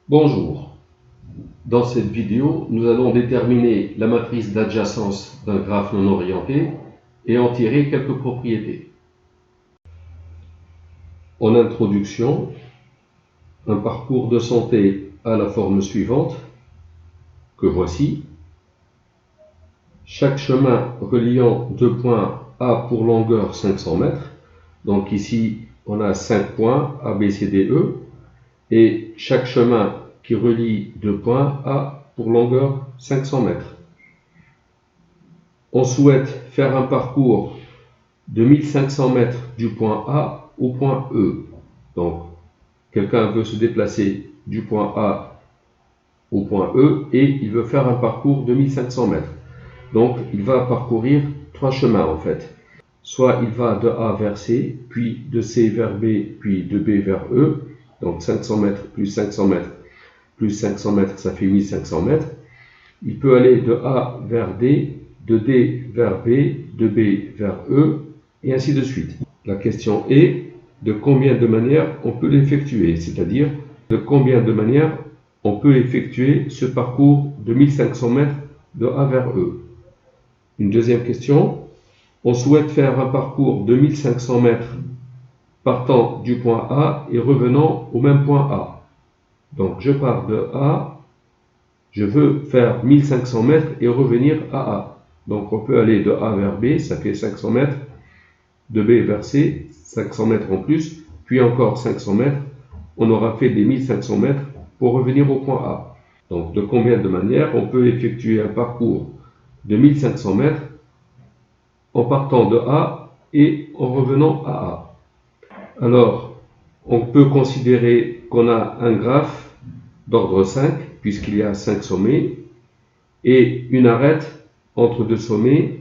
Bonjour, dans cette vidéo, nous allons déterminer la matrice d'adjacence d'un graphe non orienté et en tirer quelques propriétés. En introduction, un parcours de santé a la forme suivante, que voici. Chaque chemin reliant deux points A pour longueur 500 mètres, donc ici on a 5 points A, B, C, D, E, et chaque chemin qui relie deux points A pour longueur 500 mètres. On souhaite faire un parcours de 1500 mètres du point A au point E. Donc, quelqu'un veut se déplacer du point A au point E et il veut faire un parcours de 1500 mètres. Donc, il va parcourir trois chemins en fait. Soit il va de A vers C, puis de C vers B, puis de B vers E. Donc 500 mètres plus 500 mètres plus 500 mètres, ça fait 1500 mètres. Il peut aller de A vers D, de D vers B, de B vers E, et ainsi de suite. La question est de combien de manières on peut l'effectuer, c'est-à-dire de combien de manières on peut effectuer ce parcours de 1500 mètres de A vers E. Une deuxième question, on souhaite faire un parcours de 1500 mètres partant du point A et revenant au même point A. Donc je pars de A, je veux faire 1500 mètres et revenir à A. Donc on peut aller de A vers B, ça fait 500 mètres, de B vers C, 500 mètres en plus, puis encore 500 mètres, on aura fait des 1500 mètres pour revenir au point A. Donc de combien de manières on peut effectuer un parcours de 1500 mètres en partant de A et en revenant à A. Alors, on peut considérer qu'on a un graphe d'ordre 5, puisqu'il y a 5 sommets, et une arête entre deux sommets,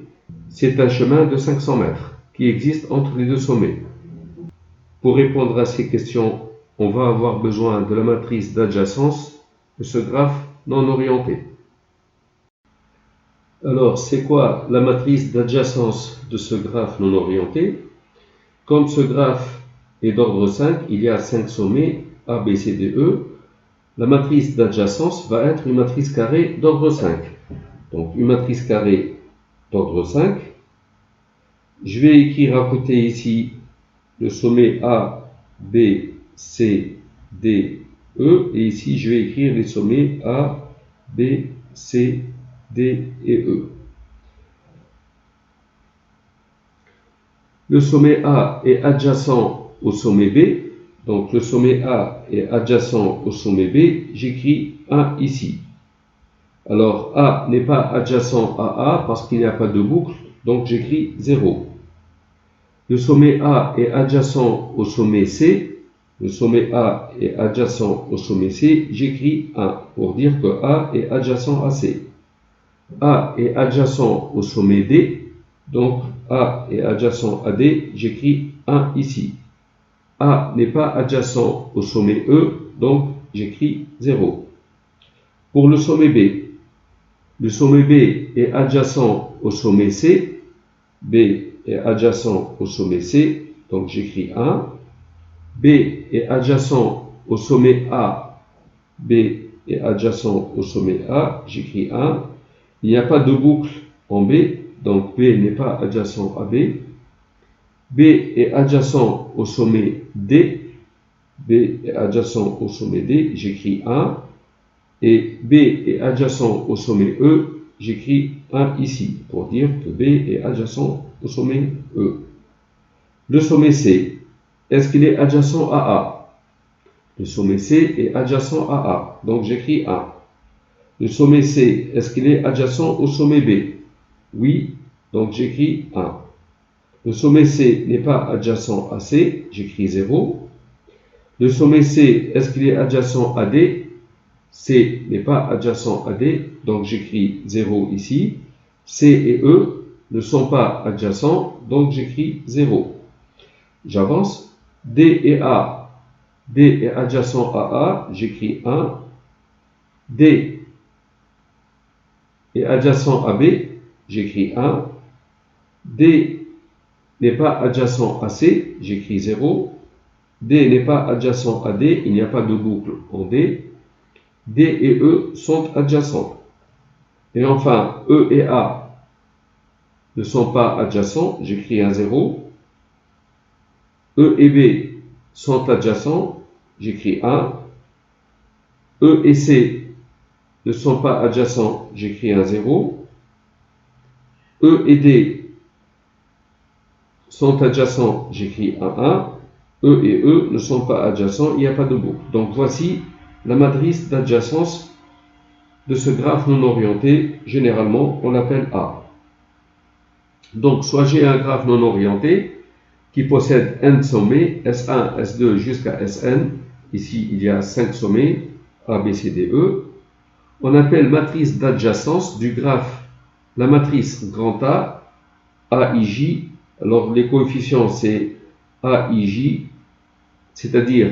c'est un chemin de 500 mètres qui existe entre les deux sommets. Pour répondre à ces questions, on va avoir besoin de la matrice d'adjacence de ce graphe non orienté. Alors, c'est quoi la matrice d'adjacence de ce graphe non orienté? Comme ce graphe est d'ordre 5, il y a 5 sommets A, B, C, D, E. La matrice d'adjacence va être une matrice carrée d'ordre 5. Donc une matrice carrée d'ordre 5. Je vais écrire à côté ici le sommet A, B, C, D, E. Et ici, je vais écrire les sommets A, B, C, D et E. Le sommet A est adjacent au sommet B. Donc le sommet A est adjacent au sommet B. J'écris 1 ici. Alors A n'est pas adjacent à A parce qu'il n'y a pas de boucle. Donc j'écris 0. Le sommet A est adjacent au sommet C. Le sommet A est adjacent au sommet C. J'écris 1 pour dire que A est adjacent à C. A est adjacent au sommet D. Donc A est adjacent à D, j'écris 1 ici. A n'est pas adjacent au sommet E, donc j'écris 0. Pour le sommet B est adjacent au sommet C, B est adjacent au sommet C, donc j'écris 1. B est adjacent au sommet A, B est adjacent au sommet A, j'écris 1. Il n'y a pas de boucle en B, donc B n'est pas adjacent à B. B est adjacent au sommet D. B est adjacent au sommet D, j'écris 1. Et B est adjacent au sommet E, j'écris 1 ici, pour dire que B est adjacent au sommet E. Le sommet C, est-ce qu'il est adjacent à A? Le sommet C est adjacent à A, donc j'écris 1. Le sommet C, est-ce qu'il est adjacent au sommet B? Oui, donc j'écris 1. Le sommet C n'est pas adjacent à C, j'écris 0. Le sommet C, est-ce qu'il est adjacent à D? C n'est pas adjacent à D, donc j'écris 0 ici. C et E ne sont pas adjacents, donc j'écris 0. J'avance. D et A. D est adjacent à A, j'écris 1. D est adjacent à B, j'écris 1. D n'est pas adjacent à C, j'écris 0. D n'est pas adjacent à D, il n'y a pas de boucle en D. D et E sont adjacents. Et enfin, E et A ne sont pas adjacents, j'écris un 0. E et B sont adjacents, j'écris 1. E et C ne sont pas adjacents, j'écris un 0. E et D sont adjacents, j'écris un 1. E et E ne sont pas adjacents, il n'y a pas de boucle. Donc voici la matrice d'adjacence de ce graphe non orienté. Généralement, on l'appelle A. Donc soit j'ai un graphe non orienté qui possède n sommets, S1, S2 jusqu'à Sn. Ici, il y a 5 sommets, A, B, C, D, E. On appelle matrice d'adjacence du graphe la matrice grand A, AIJ. Alors les coefficients c'est AIJ, c'est-à-dire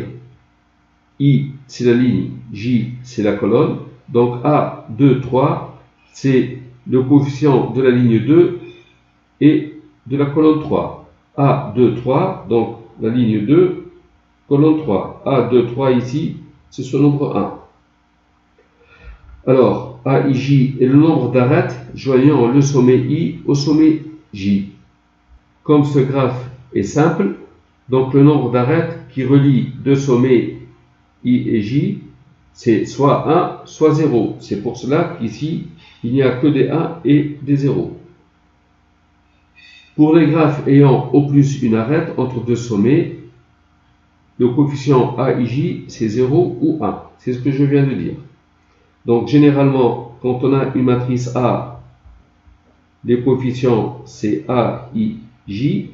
I c'est la ligne, J c'est la colonne. Donc A, 2, 3, c'est le coefficient de la ligne 2 et de la colonne 3. A, 2, 3, donc la ligne 2, colonne 3. A, 2, 3 ici, c'est ce nombre 1. Alors, AIJ est le nombre d'arêtes joignant le sommet I au sommet J. Comme ce graphe est simple, donc le nombre d'arêtes qui relie deux sommets I et J, c'est soit 1, soit 0. C'est pour cela qu'ici, il n'y a que des 1 et des 0. Pour les graphes ayant au plus une arête entre deux sommets, le coefficient AIJ, c'est 0 ou 1. C'est ce que je viens de dire. Donc, généralement, quand on a une matrice A, les coefficients, c'est AIJ.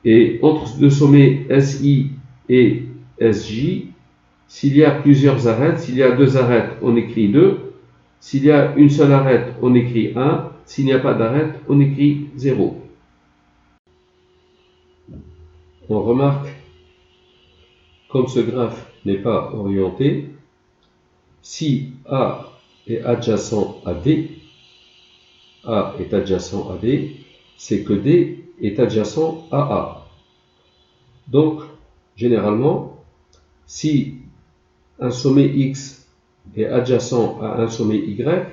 Et entre deux sommets SI et SJ, s'il y a plusieurs arêtes, s'il y a deux arêtes, on écrit 2. S'il y a une seule arête, on écrit 1. S'il n'y a pas d'arête, on écrit 0. On remarque, comme ce graphe n'est pas orienté, si A est adjacent à D, A est adjacent à D, c'est que D est adjacent à A. Donc, généralement, si un sommet X est adjacent à un sommet Y,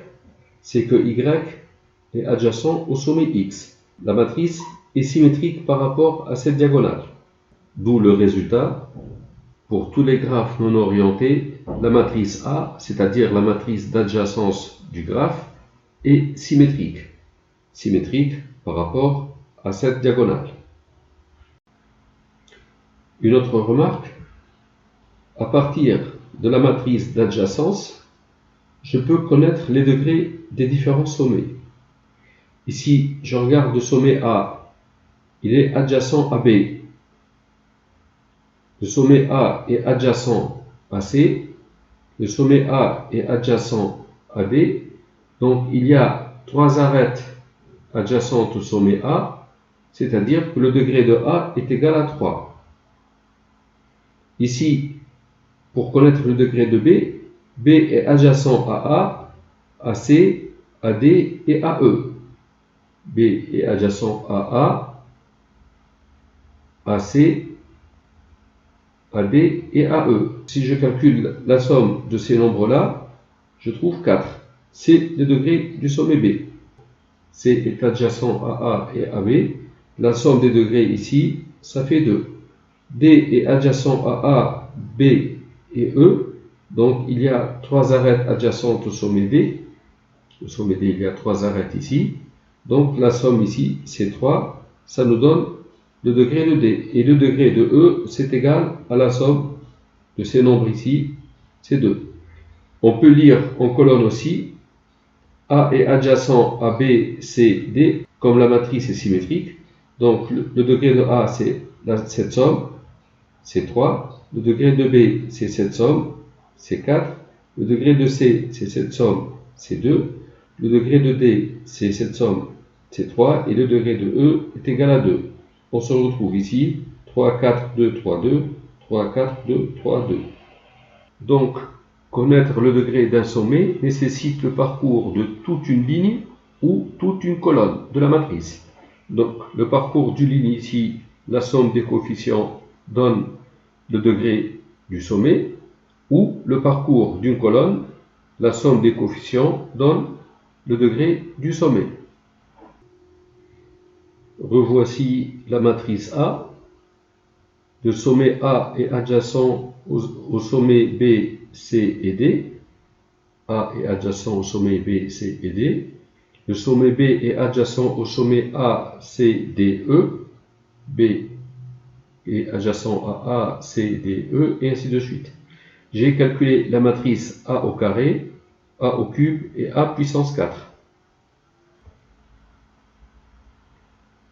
c'est que Y est adjacent au sommet X. La matrice est symétrique par rapport à cette diagonale. D'où le résultat, pour tous les graphes non orientés, la matrice A, c'est-à-dire la matrice d'adjacence du graphe, est symétrique. Symétrique par rapport à cette diagonale. Une autre remarque, à partir de la matrice d'adjacence, je peux connaître les degrés des différents sommets. Ici, je regarde le sommet A, il est adjacent à B. Le sommet A est adjacent à C. Le sommet A est adjacent à D. Donc, il y a 3 arêtes adjacentes au sommet A, c'est-à-dire que le degré de A est égal à 3. Ici, pour connaître le degré de B, B est adjacent à A, à C, à D et à E. B est adjacent à A, à C, à D et à E. Si je calcule la somme de ces nombres-là, je trouve 4. C'est le degré du sommet B. C est adjacent à A et à B. La somme des degrés ici, ça fait 2. D est adjacent à A, B et E. Donc il y a 3 arêtes adjacentes au sommet D. Au sommet D, il y a 3 arêtes ici. Donc la somme ici, c'est 3. Ça nous donne le degré de D. Et le degré de E, c'est égal à la somme de ces nombres ici, c'est 2. On peut lire en colonne aussi, A est adjacent à B, C, D, comme la matrice est symétrique. Donc le degré de A, c'est cette somme, c'est 3. Le degré de B, c'est cette somme, c'est 4. Le degré de C, c'est cette somme, c'est 2. Le degré de D, c'est cette somme, c'est 3. Et le degré de E est égal à 2. On se retrouve ici, 3, 4, 2, 3, 2, 3, 4, 2, 3, 2. Donc, connaître le degré d'un sommet nécessite le parcours de toute une ligne ou toute une colonne de la matrice. Donc, le parcours d'une ligne ici, la somme des coefficients donne le degré du sommet. où le parcours d'une colonne, la somme des coefficients, donne le degré du sommet. Revoici la matrice A. Le sommet A est adjacent au sommet B, C et D. A est adjacent au sommet B, C et D. Le sommet B est adjacent au sommet A, C, D, E. B est adjacent à A, C, D, E, et ainsi de suite. J'ai calculé la matrice A au carré, A au cube et A puissance 4.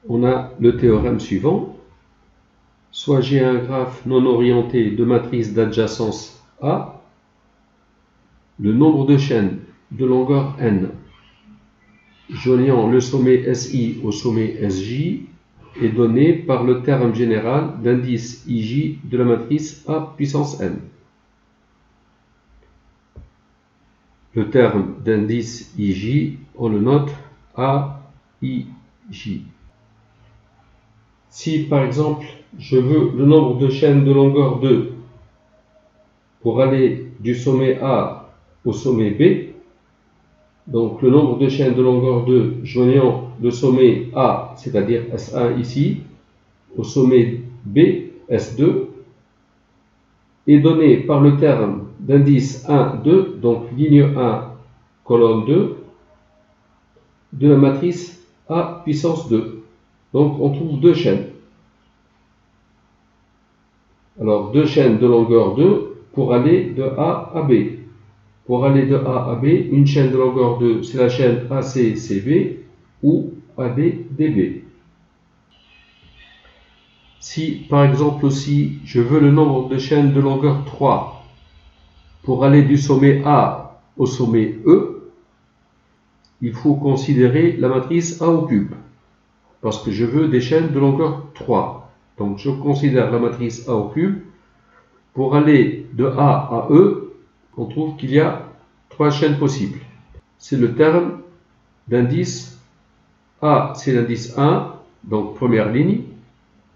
On a le théorème suivant. Soit j'ai un graphe non orienté de matrice d'adjacence A, le nombre de chaînes de longueur n joignant le sommet SI au sommet SJ est donné par le terme général d'indice IJ de la matrice A puissance n. Le terme d'indice IJ, on le note AIJ. Si par exemple je veux le nombre de chaînes de longueur 2 pour aller du sommet A au sommet B, donc le nombre de chaînes de longueur 2 joignant le sommet A, c'est-à-dire S1 ici, au sommet B, S2, est donné par le terme d'indice 1, 2, donc ligne 1, colonne 2, de la matrice A puissance 2. Donc on trouve deux chaînes. Alors deux chaînes de longueur 2 pour aller de A à B. Pour aller de A à B, une chaîne de longueur 2, c'est la chaîne AC-CB ou AD-DB. Si par exemple aussi je veux le nombre de chaînes de longueur 3 pour aller du sommet A au sommet E, il faut considérer la matrice A au cube parce que je veux des chaînes de longueur 3. Donc je considère la matrice A au cube. Pour aller de A à E, on trouve qu'il y a trois chaînes possibles. C'est le terme d'indice A, c'est l'indice 1, donc première ligne,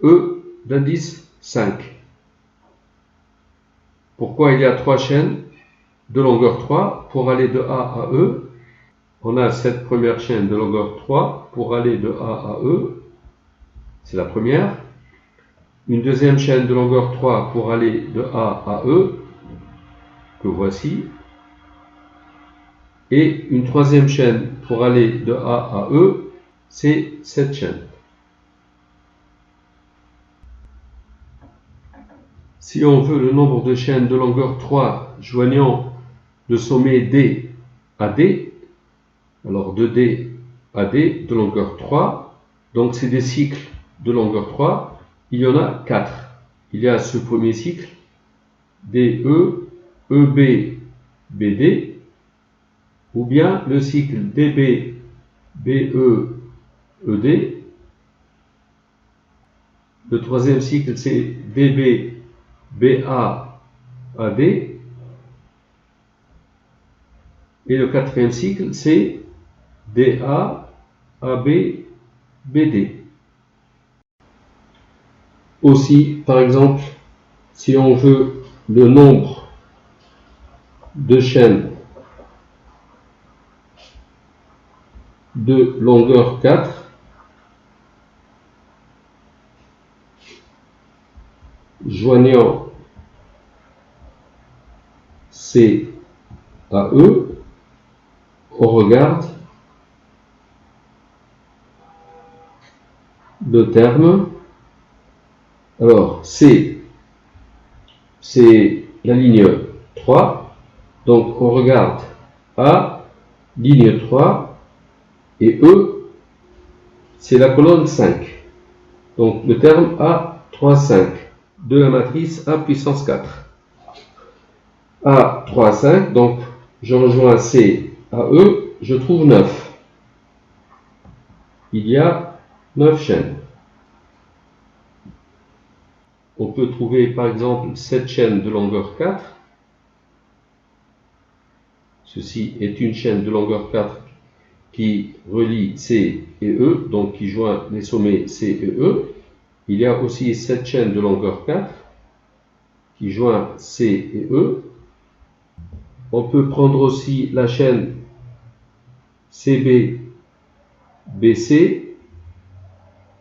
E d'indice 5. Pourquoi il y a trois chaînes de longueur 3 pour aller de A à E? On a cette première chaîne de longueur 3 pour aller de A à E, c'est la première. Une deuxième chaîne de longueur 3 pour aller de A à E, que voici. Et une troisième chaîne pour aller de A à E, c'est cette chaîne. Si on veut le nombre de chaînes de longueur 3 joignant le sommet D à D, alors de D à D de longueur 3, donc c'est des cycles de longueur 3, il y en a 4. Il y a ce premier cycle, DE, EB, BD, ou bien le cycle DB, BE, ED. Le troisième cycle, c'est DB, BA, AD. Et le quatrième cycle, c'est DA, AB, BD. Aussi, par exemple, si on veut le nombre de chaînes de longueur 4, joignant C à E, on regarde le terme. Alors, C, c'est la ligne 3. Donc, on regarde A, ligne 3, et E, c'est la colonne 5. Donc, le terme A, 3, 5 de la matrice A puissance 4. A, 3, 5, donc je rejoins C à E, je trouve 9. Il y a 9 chaînes. On peut trouver par exemple cette chaîne de longueur 4. Ceci est une chaîne de longueur 4 qui relie C et E, donc qui joint les sommets C et E. Il y a aussi cette chaîne de longueur 4 qui joint C et E. On peut prendre aussi la chaîne CB, BC,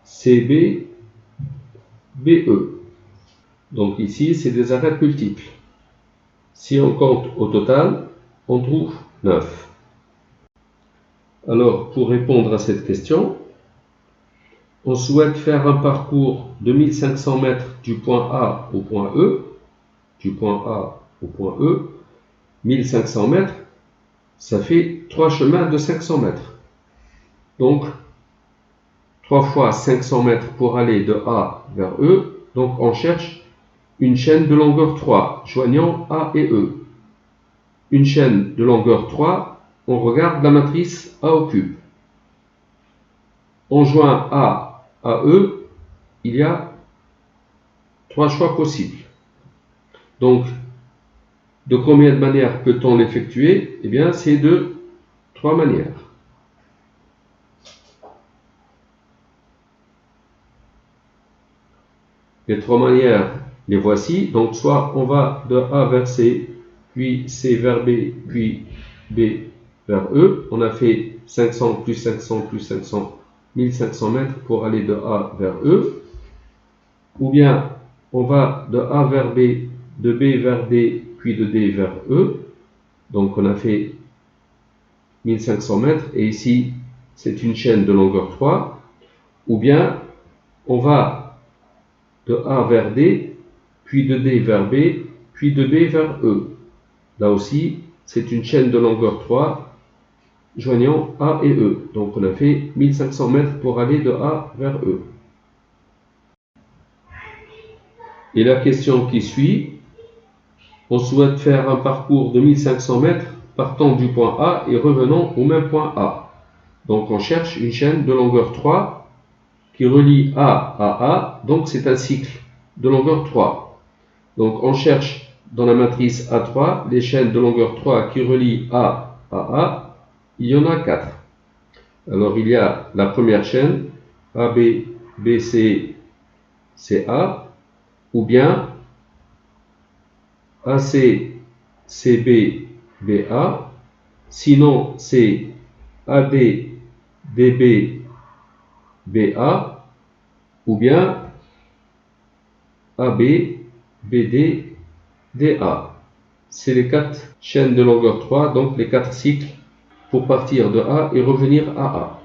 CB, BE. Donc ici, c'est des arêtes multiples. Si on compte au total, on trouve 9. Alors, pour répondre à cette question, on souhaite faire un parcours de 1500 mètres du point A au point E, du point A au point E, 1500 mètres, ça fait 3 chemins de 500 mètres. Donc, 3 fois 500 mètres pour aller de A vers E, donc on cherche une chaîne de longueur 3, joignant A et E. Une chaîne de longueur 3, on regarde la matrice A au cube. On joint A à E, il y a 3 choix possibles. Donc, de combien de manières peut-on l'effectuer? Eh bien, c'est de 3 manières. Les 3 manières, les voici. Donc, soit on va de A vers C, puis C vers B, puis B vers E. On a fait 500 plus 500 plus 500, 1500 mètres pour aller de A vers E. Ou bien, on va de A vers B, de B vers D, puis de D vers E. Donc, on a fait 1500 mètres. Et ici, c'est une chaîne de longueur 3. Ou bien, on va de A vers D, puis de D vers B, puis de B vers E. Là aussi, c'est une chaîne de longueur 3 joignant A et E. Donc on a fait 1500 mètres pour aller de A vers E. Et la question qui suit, on souhaite faire un parcours de 1500 mètres partant du point A et revenant au même point A. Donc on cherche une chaîne de longueur 3 qui relie A à A, donc c'est un cycle de longueur 3. Donc on cherche dans la matrice A3 les chaînes de longueur 3 qui relient A à A, il y en a 4. Alors il y a la première chaîne AB, BC, CA, ou bien AC, CB, BA, sinon c'est AD, DB, BA, ou bien AB, BD, DA. C'est les 4 chaînes de longueur 3, donc les 4 cycles pour partir de A et revenir à A.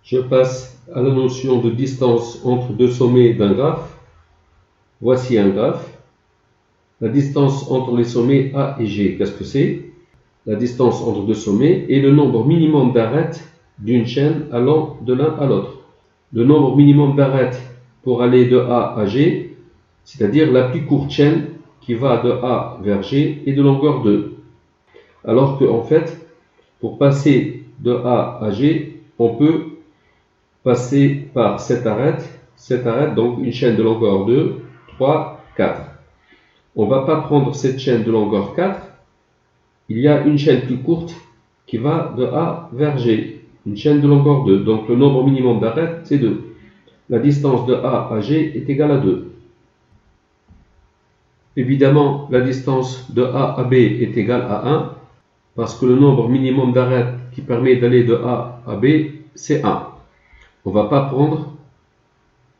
Je passe à la notion de distance entre deux sommets d'un graphe. Voici un graphe. La distance entre les sommets A et G, qu'est-ce que c'est? La distance entre deux sommets est le nombre minimum d'arêtes d'une chaîne allant de l'un à l'autre. Le nombre minimum d'arêtes pour aller de A à G, c'est-à-dire la plus courte chaîne qui va de A vers G, est de longueur 2. Alors qu'en fait, pour passer de A à G, on peut passer par cette arête, donc une chaîne de longueur 2, 3, 4. On ne va pas prendre cette chaîne de longueur 4, il y a une chaîne plus courte qui va de A vers G, une chaîne de longueur 2, donc le nombre minimum d'arêtes c'est 2. La distance de A à G est égale à 2. Évidemment, la distance de A à B est égale à 1, parce que le nombre minimum d'arêtes qui permet d'aller de A à B, c'est 1. On ne va pas prendre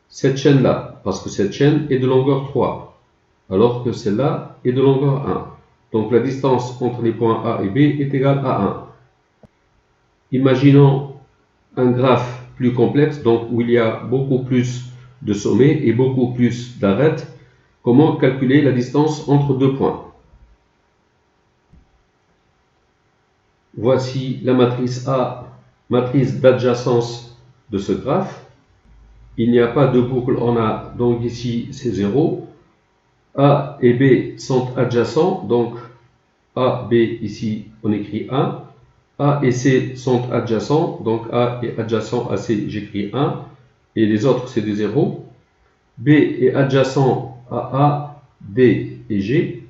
cette chaîne-là, parce que cette chaîne est de longueur 3, alors que celle-là est de longueur 1. Donc la distance entre les points A et B est égale à 1. Imaginons un graphe plus complexe, donc où il y a beaucoup plus de sommets et beaucoup plus d'arêtes. Comment calculer la distance entre deux points? Voici la matrice A, matrice d'adjacence de ce graphe. Il n'y a pas de boucle en A, donc ici c'est 0. A et B sont adjacents, donc A, B, ici on écrit 1. A et C sont adjacents, donc A est adjacent à C, j'écris 1. Et les autres c'est des 0. B est adjacent à A, D et G.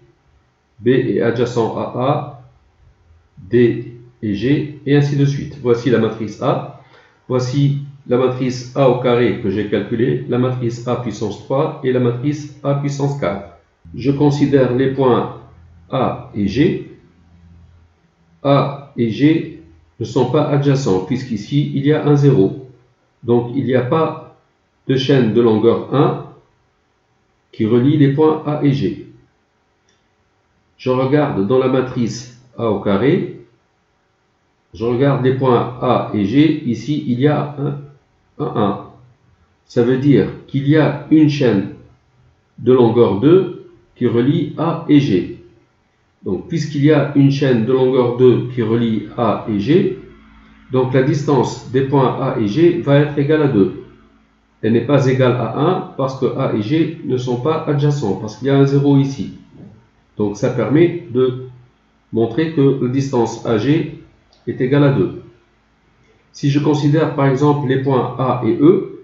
B est adjacent à A, D et G, et ainsi de suite. Voici la matrice A. Voici la matrice A au carré que j'ai calculée, la matrice A puissance 3 et la matrice A puissance 4. Je considère les points A et G, A et G ne sont pas adjacents, puisqu'ici, il y a un 0. Donc, il n'y a pas de chaîne de longueur 1 qui relie les points A et G. Je regarde dans la matrice A au carré, je regarde les points A et G, ici, il y a un 1. Ça veut dire qu'il y a une chaîne de longueur 2 qui relie A et G. Donc, puisqu'il y a une chaîne de longueur 2 qui relie A et G, donc la distance des points A et G va être égale à 2. Elle n'est pas égale à 1 parce que A et G ne sont pas adjacents, parce qu'il y a un 0 ici. Donc ça permet de montrer que la distance AG est égale à 2. Si je considère par exemple les points A et E,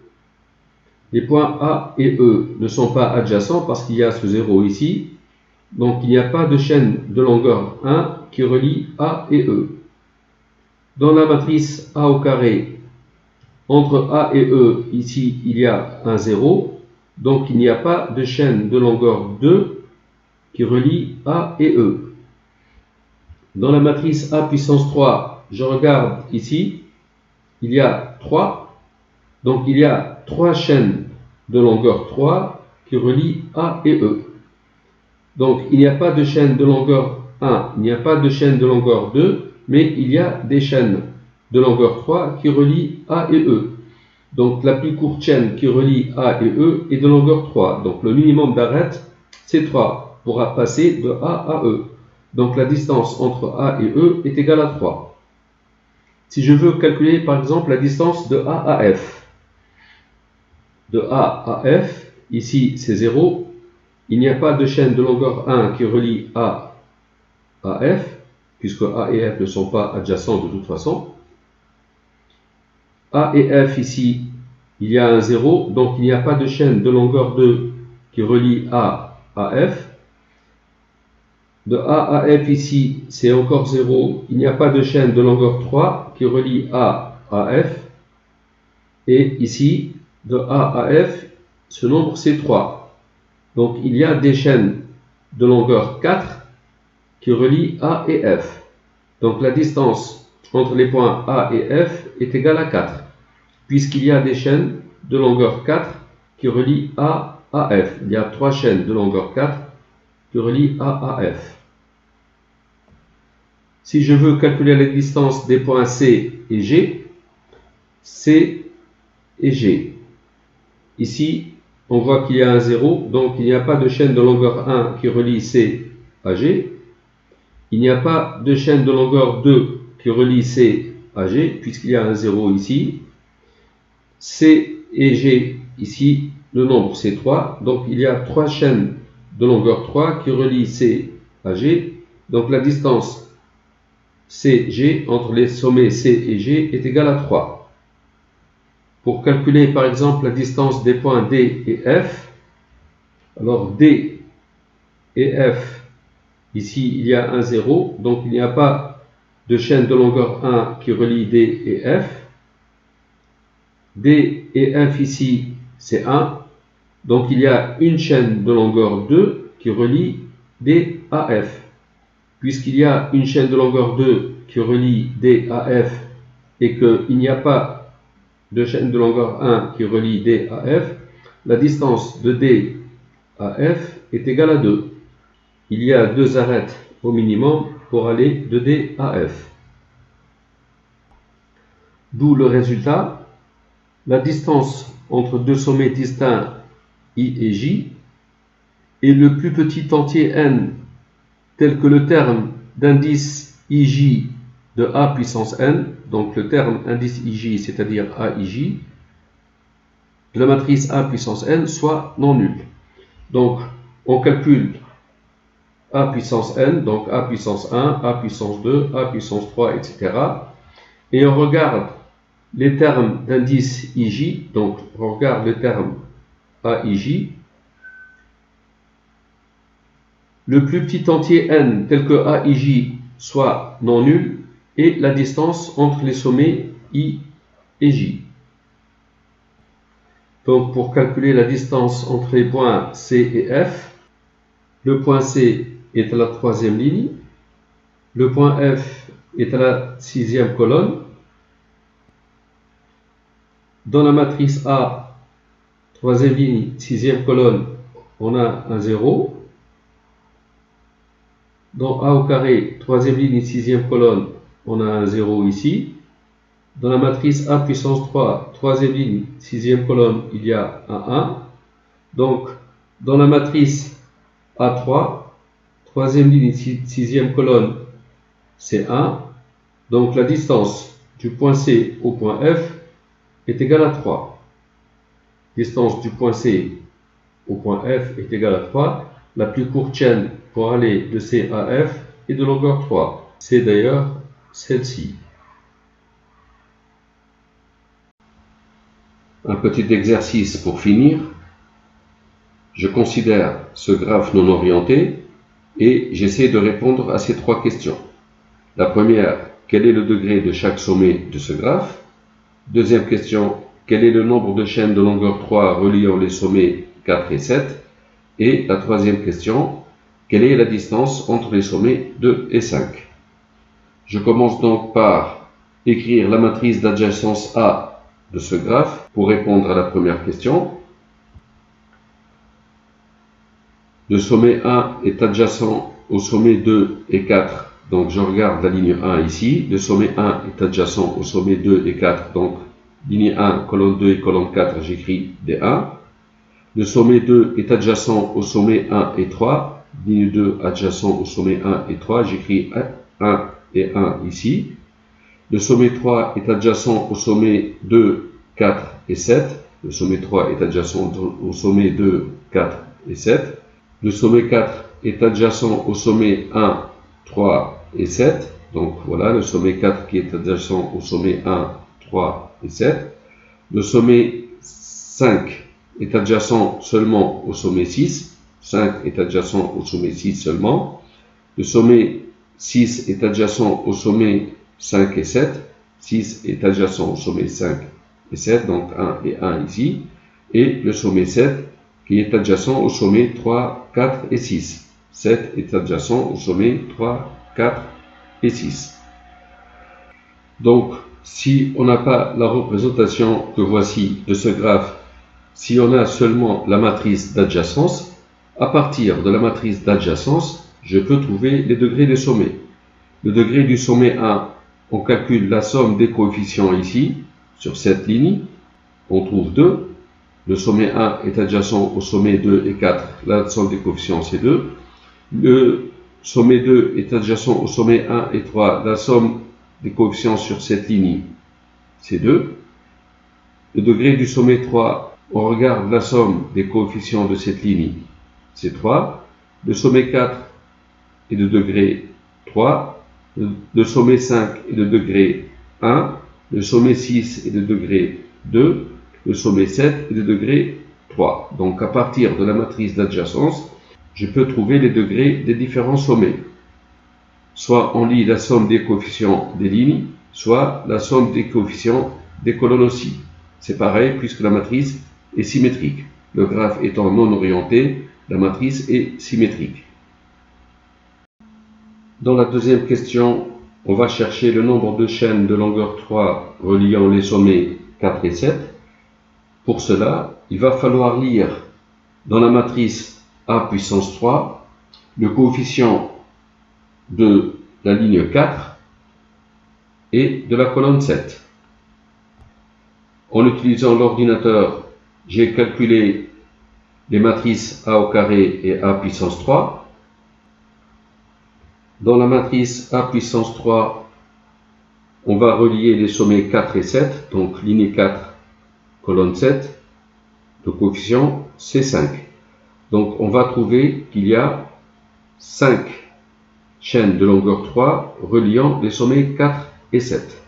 les points A et E ne sont pas adjacents parce qu'il y a ce 0 ici. Donc il n'y a pas de chaîne de longueur 1 qui relie A et E. Dans la matrice A au carré, entre A et E, ici il y a un 0. Donc il n'y a pas de chaîne de longueur 2 qui relie A et E. Dans la matrice A puissance 3, je regarde ici, il y a 3. Donc il y a 3 chaînes de longueur 3 qui relient A et E. Donc il n'y a pas de chaîne de longueur 1, il n'y a pas de chaîne de longueur 2, mais il y a des chaînes de longueur 3 qui relient A et E. Donc la plus courte chaîne qui relie A et E est de longueur 3. Donc le minimum d'arête, c'est 3 pour passer de A à E. Donc la distance entre A et E est égale à 3. Si je veux calculer par exemple la distance de A à F, de A à F, ici c'est 0, il n'y a pas de chaîne de longueur 1 qui relie A à F, puisque A et F ne sont pas adjacents de toute façon. A et F ici, il y a un 0, donc il n'y a pas de chaîne de longueur 2 qui relie A à F. De A à F ici, c'est encore 0, il n'y a pas de chaîne de longueur 3 qui relie A à F. Et ici, de A à F, ce nombre c'est 3. Donc il y a des chaînes de longueur 4 qui relient A et F. Donc la distance entre les points A et F est égale à 4, puisqu'il y a des chaînes de longueur 4 qui relient A à F. Il y a 3 chaînes de longueur 4 qui relient A à F. Si je veux calculer la distance des points C et G, C et G, ici on voit qu'il y a un 0, donc il n'y a pas de chaîne de longueur 1 qui relie C à G. Il n'y a pas de chaîne de longueur 2 qui relie C à G, puisqu'il y a un 0 ici. C et G, ici, le nombre c'est 3. Donc il y a 3 chaînes de longueur 3 qui relient C à G. Donc la distance CG entre les sommets C et G est égale à 3. Pour calculer par exemple la distance des points D et F, alors D et F, ici il y a un 0, donc il n'y a pas de chaîne de longueur 1 qui relie D et F. D et F ici c'est 1, donc il y a une chaîne de longueur 2 qui relie D à F. Puisqu'il y a une chaîne de longueur 2 qui relie D à F et qu'il n'y a pas de chaîne de longueur 1 qui relie D à F, la distance de D à F est égale à 2. Il y a 2 arêtes au minimum pour aller de D à F. D'où le résultat, la distance entre deux sommets distincts I et J est le plus petit entier n tel que le terme d'indice IJ de A puissance n, donc le terme indice IJ, c'est-à-dire AIJ, de la matrice A puissance n soit non nul. Donc on calcule A puissance n, donc A puissance 1, A puissance 2, A puissance 3, etc. Et on regarde les termes d'indice IJ, donc on regarde le terme AIJ. Le plus petit entier n tel que AIJ soit non nul est la distance entre les sommets I et J. Donc pour calculer la distance entre les points C et F, le point C est à la troisième ligne. Le point F est à la sixième colonne. Dans la matrice A, troisième ligne, sixième colonne, on a un 0. Dans A au carré, troisième ligne, sixième colonne, on a un 0 ici. Dans la matrice A puissance 3, troisième ligne, sixième colonne, il y a un 1. Donc, dans la matrice A3, troisième ligne, sixième colonne, c'est 1. Donc, la distance du point C au point F est égale à 3. Distance du point C au point F est égale à 3. La plus courte chaîne pour aller de C à F est de longueur 3. C'est d'ailleurs celle-ci. Un petit exercice pour finir. Je considère ce graphe non orienté et j'essaie de répondre à ces trois questions. La première, quel est le degré de chaque sommet de ce graphe? Deuxième question, quel est le nombre de chaînes de longueur 3 reliant les sommets 4 et 7? Et la troisième question, quelle est la distance entre les sommets 2 et 5? Je commence donc par écrire la matrice d'adjacence A de ce graphe pour répondre à la première question. Le sommet 1 est adjacent au sommet 2 et 4, donc je regarde la ligne 1 ici. Le sommet 1 est adjacent au sommet 2 et 4, donc ligne 1, colonne 2 et colonne 4, j'écris des 1. Le sommet 2 est adjacent au sommet 1 et 3, ligne 2 adjacent au sommet 1 et 3, j'écris 1 et 1 ici. Le sommet 3 est adjacent au sommet 2, 4 et 7. Le sommet 3 est adjacent au sommet 2, 4 et 7. Le sommet 4 est adjacent au sommet 1, 3 et 7. Donc voilà le sommet 4 qui est adjacent au sommet 1, 3 et 7. Le sommet 5 est adjacent seulement au sommet 6. 5 est adjacent au sommet 6 seulement. Le sommet 6 est adjacent au sommet 5 et 7. 6 est adjacent au sommet 5 et 7, donc 1 et 1 ici. Et le sommet 7 qui est adjacent au sommet 3, 4 et 6. 7 est adjacent au sommet 3, 4 et 6. Donc, si on n'a pas la représentation que voici de ce graphe, si on a seulement la matrice d'adjacence, à partir de la matrice d'adjacence, je peux trouver les degrés des sommets. Le degré du sommet 1, on calcule la somme des coefficients ici, sur cette ligne, on trouve 2. Le sommet 1 est adjacent au sommet 2 et 4, la somme des coefficients c'est 2. Le sommet 2 est adjacent au sommet 1 et 3, la somme des coefficients sur cette ligne c'est 2. Le degré du sommet 3, on regarde la somme des coefficients de cette ligne, c'est 3. Le sommet 4 est de degré 3. Le sommet 5 est de degré 1. Le sommet 6 est de degré 2. Le sommet 7 est de degré 3. Donc à partir de la matrice d'adjacence, je peux trouver les degrés des différents sommets. Soit on lit la somme des coefficients des lignes, soit la somme des coefficients des colonnes aussi. C'est pareil puisque la matrice est symétrique. Le graphe étant non orienté, la matrice est symétrique. Dans la deuxième question, on va chercher le nombre de chaînes de longueur 3 reliant les sommets 4 et 7. Pour cela, il va falloir lire dans la matrice A puissance 3 le coefficient de la ligne 4 et de la colonne 7. En utilisant l'ordinateur, j'ai calculé les matrices A au carré et A puissance 3. Dans la matrice A puissance 3, on va relier les sommets 4 et 7, donc ligne 4, colonne 7, le coefficient c'est 5. Donc on va trouver qu'il y a 5 chaînes de longueur 3 reliant les sommets 4 et 7.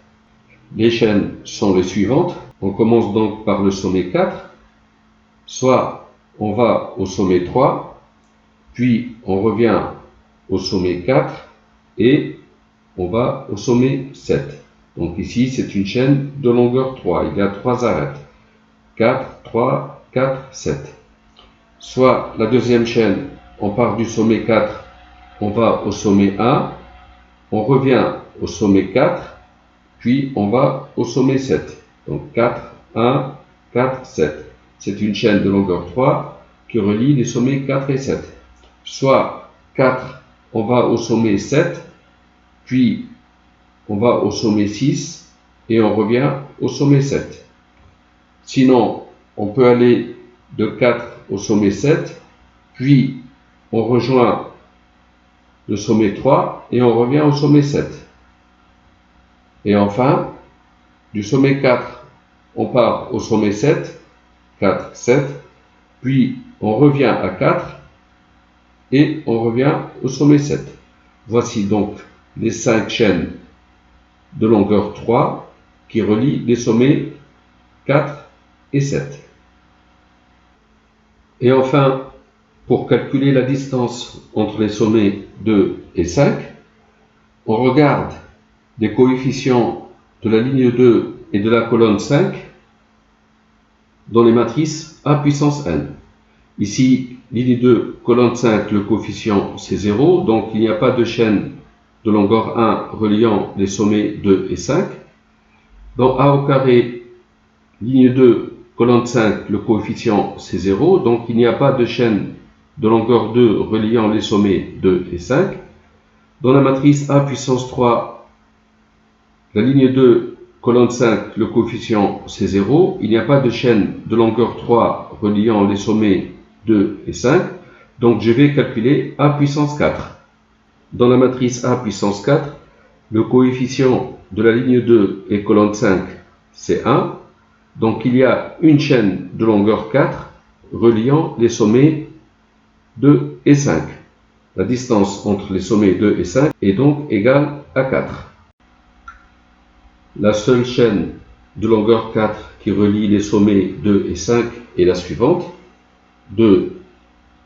Les chaînes sont les suivantes. On commence donc par le sommet 4. Soit on va au sommet 3, puis on revient au sommet 4 et on va au sommet 7. Donc ici c'est une chaîne de longueur 3. Il y a 3 arêtes. 4, 3, 4, 7. Soit la deuxième chaîne, on part du sommet 4 on va au sommet 1, on revient au sommet 4, puis on va au sommet 7. Donc 4, 1, 4, 7. C'est une chaîne de longueur 3 qui relie les sommets 4 et 7. Soit 4, on va au sommet 7, puis on va au sommet 6 et on revient au sommet 7. Sinon, on peut aller de 4 au sommet 7, puis on rejoint le sommet 3 et on revient au sommet 7. Et enfin, du sommet 4, on part au sommet 7, 4, 7, puis on revient à 4 et on revient au sommet 7. Voici donc les 5 chaînes de longueur 3 qui relient les sommets 4 et 7. Et enfin, pour calculer la distance entre les sommets 2 et 5, on regarde les coefficients de la ligne 2 et de la colonne 5 dans les matrices A puissance n. Ici, ligne 2, colonne 5, le coefficient c'est 0, donc il n'y a pas de chaîne de longueur 1 reliant les sommets 2 et 5. Dans A au carré, ligne 2, colonne 5, le coefficient c'est 0, donc il n'y a pas de chaîne de longueur 2 reliant les sommets 2 et 5. Dans la matrice A puissance 3, la ligne 2, colonne 5, le coefficient c'est 0, il n'y a pas de chaîne de longueur 3 reliant les sommets 2 et 5, donc je vais calculer A puissance 4. Dans la matrice A puissance 4, le coefficient de la ligne 2 et colonne 5, c'est 1. Donc il y a une chaîne de longueur 4 reliant les sommets 2 et 5. La distance entre les sommets 2 et 5 est donc égale à 4. La seule chaîne de longueur 4 qui relie les sommets 2 et 5 est la suivante. 2,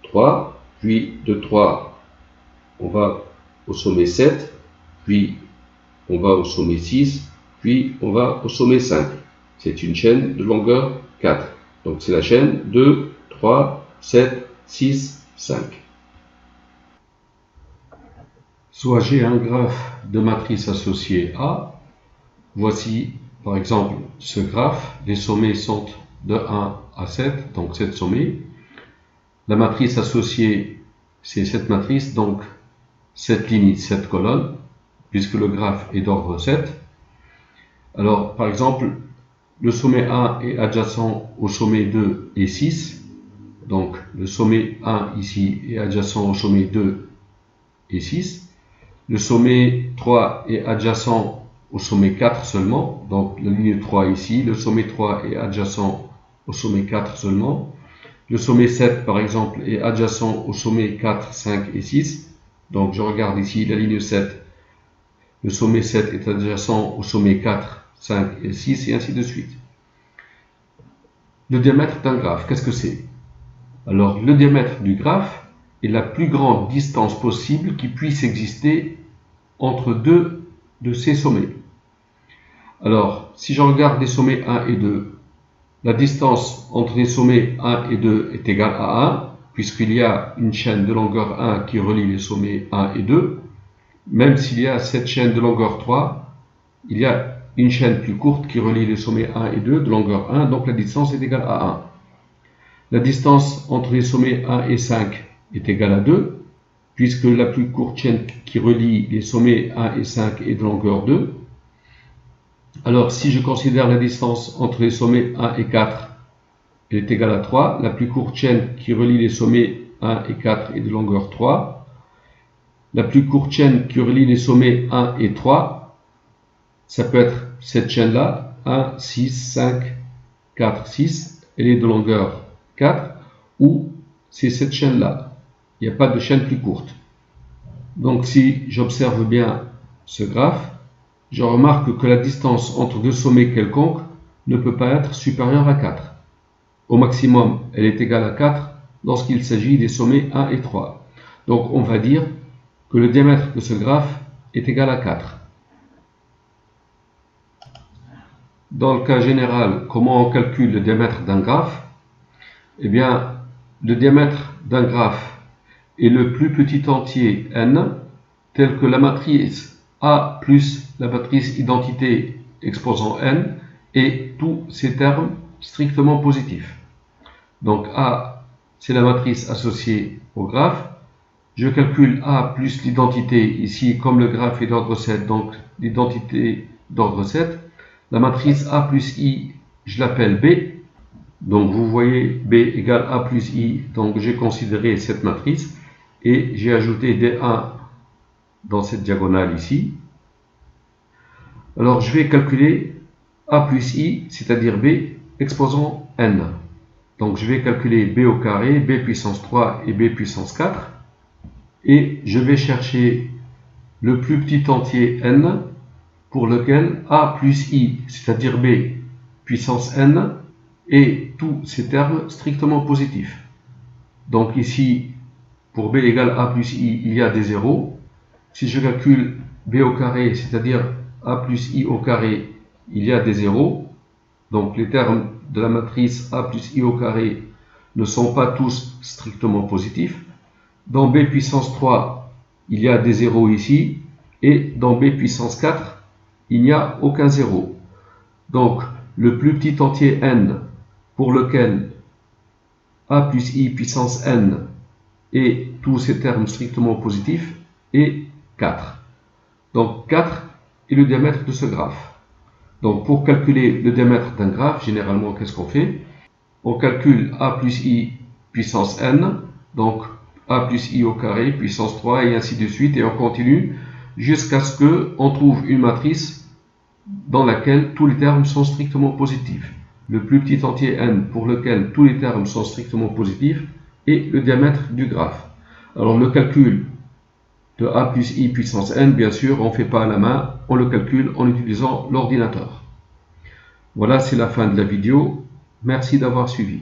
3, puis de 3, on va au sommet 7, puis on va au sommet 6, puis on va au sommet 5. C'est une chaîne de longueur 4. Donc c'est la chaîne 2, 3, 7, 6, 5. Soit j'ai un graphe de matrice associée A. Voici par exemple ce graphe. Les sommets sont de 1 à 7, donc 7 sommets. La matrice associée, c'est cette matrice, donc 7 lignes, 7 colonnes, puisque le graphe est d'ordre 7. Alors par exemple, le sommet 1 est adjacent au sommet 2 et 6. Donc le sommet 1 ici est adjacent au sommet 2 et 6. Le sommet 3 est adjacent au sommet 4 seulement. Donc la ligne 3 ici. Le sommet 3 est adjacent au sommet 4 seulement. Le sommet 7 par exemple est adjacent au sommet 4, 5 et 6. Donc je regarde ici la ligne 7. Le sommet 7 est adjacent au sommet 4, 5 et 6 et ainsi de suite. Le diamètre d'un graphe, qu'est-ce que c'est? Alors le diamètre du graphe est la plus grande distance possible qui puisse exister entre deux de ces sommets. Alors si je regarde les sommets 1 et 2, la distance entre les sommets 1 et 2 est égale à 1, puisqu'il y a une chaîne de longueur 1 qui relie les sommets 1 et 2. Même s'il y a cette chaîne de longueur 3, il y a une chaîne plus courte qui relie les sommets 1 et 2 de longueur 1, donc la distance est égale à 1. La distance entre les sommets 1 et 5 est égale à 2, puisque la plus courte chaîne qui relie les sommets 1 et 5 est de longueur 2. Alors si je considère la distance entre les sommets 1 et 4, elle est égale à 3. La plus courte chaîne qui relie les sommets 1 et 4 est de longueur 3. La plus courte chaîne qui relie les sommets 1 et 3, ça peut être cette chaîne-là, 1, 6, 5, 4, 6, elle est de longueur 4, ou c'est cette chaîne-là. Il n'y a pas de chaîne plus courte. Donc si j'observe bien ce graphe, je remarque que la distance entre deux sommets quelconques ne peut pas être supérieure à 4. Au maximum, elle est égale à 4 lorsqu'il s'agit des sommets 1 et 3. Donc on va dire que le diamètre de ce graphe est égal à 4. Dans le cas général, comment on calcule le diamètre d'un graphe? Eh bien, le diamètre d'un graphe est le plus petit entier n, tel que la matrice A plus la matrice identité exposant n, et tous ces termes strictement positifs. Donc A, c'est la matrice associée au graphe. Je calcule A plus l'identité, ici comme le graphe est d'ordre 7, donc l'identité d'ordre 7. La matrice A plus I, je l'appelle B. Donc vous voyez B égale A plus I, donc j'ai considéré cette matrice et j'ai ajouté des 1 dans cette diagonale ici. Alors je vais calculer A plus I, c'est-à-dire B exposant n. Donc je vais calculer B au carré, B puissance 3 et B puissance 4. Et je vais chercher le plus petit entier n pour lequel A plus I, c'est-à-dire B puissance n, et tous ces termes strictement positifs. Donc ici, pour B égale A plus I, il y a des zéros. Si je calcule B au carré, c'est-à-dire A plus I au carré, il y a des zéros. Donc les termes de la matrice A plus I au carré ne sont pas tous strictement positifs. Dans B puissance 3, il y a des zéros ici. Et dans B puissance 4, il n'y a aucun zéro. Donc le plus petit entier n pour lequel A plus I puissance n et tous ces termes strictement positifs est 4. Donc 4 est le diamètre de ce graphe. Donc pour calculer le diamètre d'un graphe, généralement qu'est-ce qu'on fait? On calcule A plus I puissance n, donc A plus I au carré puissance 3 et ainsi de suite, et on continue jusqu'à ce qu'on trouve une matrice dans laquelle tous les termes sont strictement positifs. Le plus petit entier n pour lequel tous les termes sont strictement positifs est le diamètre du graphe. Alors le calcul de A plus I puissance n, bien sûr, on ne fait pas à la main, on le calcule en utilisant l'ordinateur. Voilà, c'est la fin de la vidéo. Merci d'avoir suivi.